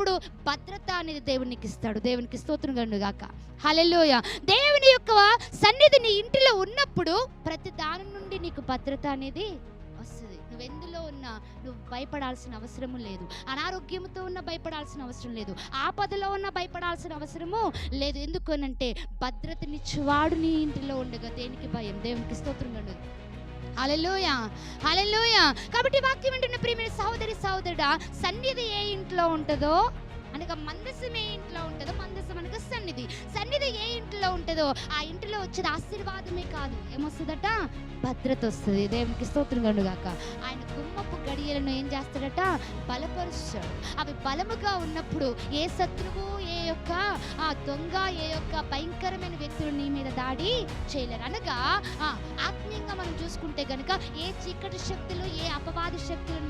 ఉన్నప్పుడు భద్రత అనేది దేవునికి ఇస్తాడు. దేవునికి స్తోత్రం కలుగును గాక. హల్లెలూయా. దేవుని యొక్క సన్నిధి నీ ఇంటిలో ఉన్నప్పుడు ప్రతి దాని నుండి నీకు భద్రత అనేది వస్తుంది. నువ్వెందులో ఉన్నా నువ్వు భయపడాల్సిన అవసరము లేదు. అనారోగ్యంతో ఉన్న భయపడాల్సిన అవసరం లేదు. ఆపదలో ఉన్న భయపడాల్సిన అవసరము లేదు. ఎందుకనంటే భద్రతనిచ్చేవాడు నీ ఇంటిలో ఉండగా దేనికి భయం? దేవునికి స్తోత్రం కలుగును. హల్లెలూయా, హల్లెలూయా. కాబట్టి వాక్యం వింటున్న ప్రియమైన సహోదరి సహోదరుడా, సన్నిధి ఏ ఇంట్లో ఉంటుందో అనగా మందసం ఏ ఇంట్లో ఉంటుందో, మందసం అనగా సన్నిధి, సన్నిధి ఏ ఇంట్లో ఉంటుందో ఆ ఇంటిలో వచ్చేది ఆశీర్వాదమే కాదు, ఏమొస్తుందట? భద్రత వస్తుంది. దేవునికి స్తోత్రం కలుగును గాక. ఆయన గుమ్మపు గడియలను ఏం చేస్తాడట? బలపరుస్తాడు. అవి బలముగా ఉన్నప్పుడు ఏ శత్రువు, ఏ యొక్క దొంగ, ఏ యొక్క భయంకరమైన వ్యక్తులు నీ మీద దాడి చేయలేరు. అనగా ఆత్మీయంగా మనం చూసుకుంటే గనుక ఏ చీకటి శక్తులు, ఏ అపవాది శక్తులు